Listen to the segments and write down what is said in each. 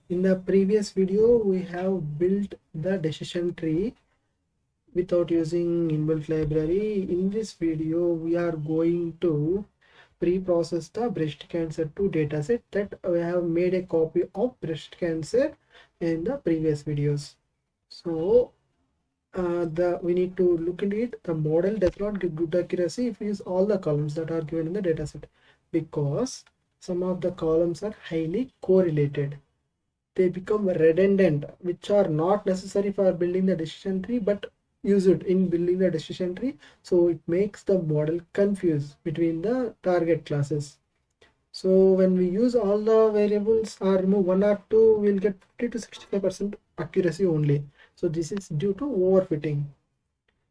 In the previous video, we have built the decision tree without using inbuilt library. In this video, we are going to pre-process the breast cancer 2 dataset that we have made a copy of breast cancer in the previous videos. So we need to look into it. The model does not give good accuracy if we use all the columns that are given in the dataset, because some of the columns are highly correlated. They become redundant, which are not necessary for building the decision tree but use it in building the decision tree. So it makes the model confused between the target classes. So when we use all the variables or remove one or two, we'll get 50 to 65% accuracy only. So this is due to overfitting.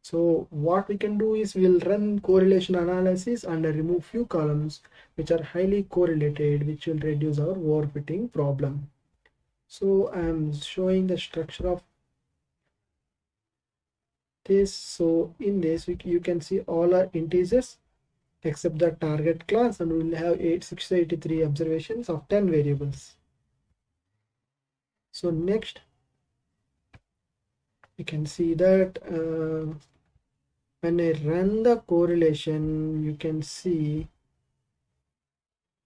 So what we can do is we'll run correlation analysis and remove few columns which are highly correlated, which will reduce our overfitting problem. So I'm showing the structure of this. So in this you can see all are integers except the target class, and we'll have 683 observations of 10 variables. So next you can see that when I run the correlation, you can see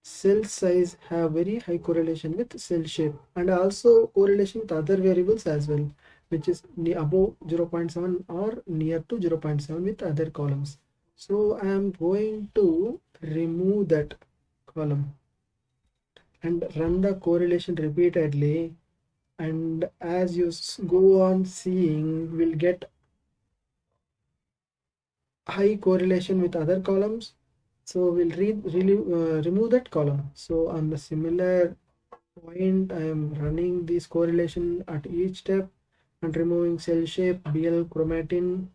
cell size have very high correlation with cell shape and also correlation with other variables as well, which is above 0.7 or near to 0.7 with other columns. So I am going to remove that column and run the correlation repeatedly, and as you go on seeing, we'll get high correlation with other columns. So we'll remove that column. So on the similar point, I am running this correlation at each step and removing cell shape, BL chromatin,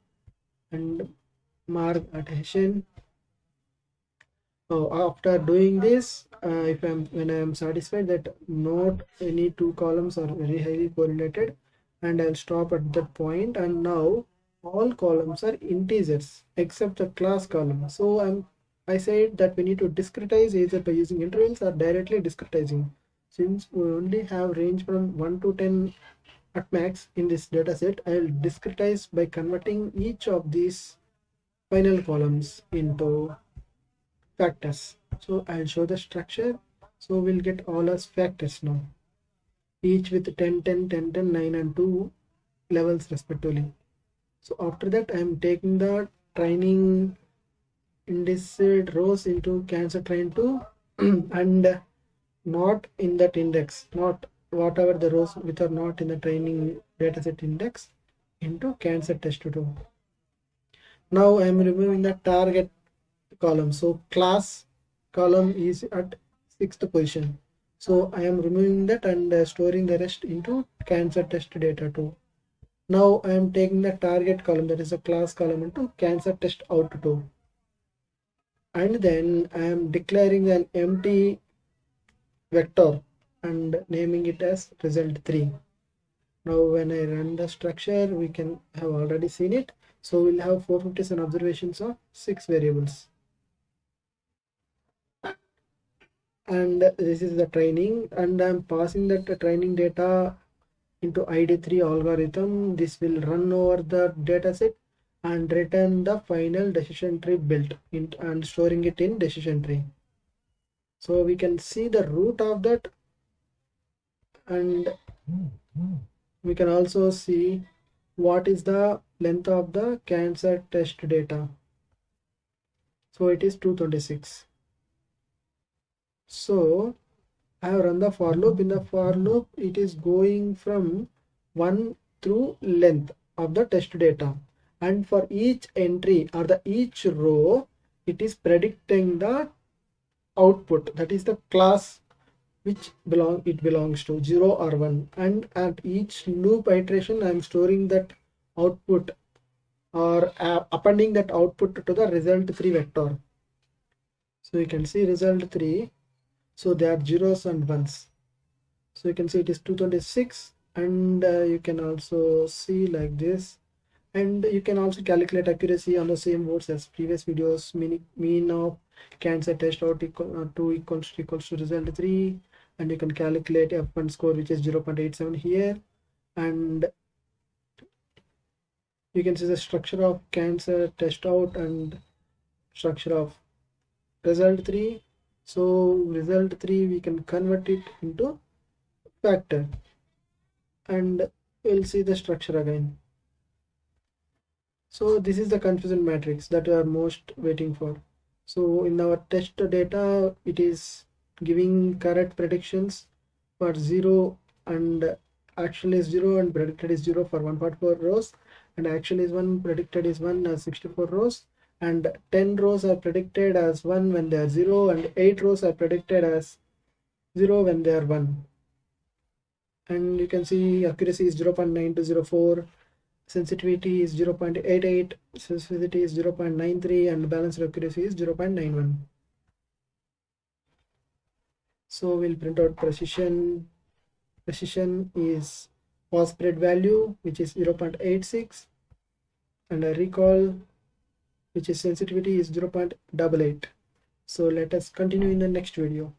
and mark adhesion. So after doing this, when I am satisfied that not any two columns are very highly correlated, and I'll stop at that point. And now all columns are integers except the class column. So I said that we need to discretize either by using intervals or directly discretizing. Since we only have range from 1 to 10 at max in this data set, I will discretize by converting each of these final columns into factors. So I'll show the structure. So we'll get all as factors now, each with 10, 10, 10, 10, 9 and 2 levels respectively. So after that, I'm taking the training indexed rows into cancer train 2 and not in that index, not whatever the rows which are not in the training dataset index into cancer test 2. Now I'm removing the target column. So class column is at 6th position. So I am removing that and storing the rest into cancer test data 2. Now I am taking the target column, that is a class column, into cancer test out 2. And then I am declaring an empty vector and naming it as result 3. Now when I run the structure, we can have already seen it. So we'll have 457 observations of 6 variables. And this is the training, and I'm passing that training data into ID3 algorithm. This will run over the dataset and return the final decision tree built and storing it in decision tree. So we can see the root of that, and we can also see what is the length of the cancer test data. So it is 226. So I have run the for loop. In the for loop, it is going from 1 through length of the test data, and for each entry or the each row, it is predicting the output, that is the class which belongs to 0 or 1, and at each loop iteration I am storing that output or appending that output to the result 3 vector. So you can see result 3. So they are zeros and ones. So you can see it is 226, and you can also see like this, and you can also calculate accuracy on the same words as previous videos. Mean of cancer test out 2 equals to result 3, and you can calculate F1 score, which is 0.87 here, and you can see the structure of cancer test out and structure of result 3. So result 3 we can convert it into factor, and we'll see the structure again. So this is the confusion matrix that we are most waiting for. So in our test data, it is giving correct predictions for 0 and actual is 0 and predicted is 0 for 144 rows, and actual is 1, predicted is 1 as 64 rows, and 10 rows are predicted as 1 when they are 0, and 8 rows are predicted as 0 when they are 1. And you can see accuracy is 0.9204, sensitivity is 0.88, specificity is 0.93, and balanced accuracy is 0.91. So we'll print out precision. Precision is pause spread value, which is 0.86, and a recall, which is sensitivity, is 0.88. So let us continue in the next video.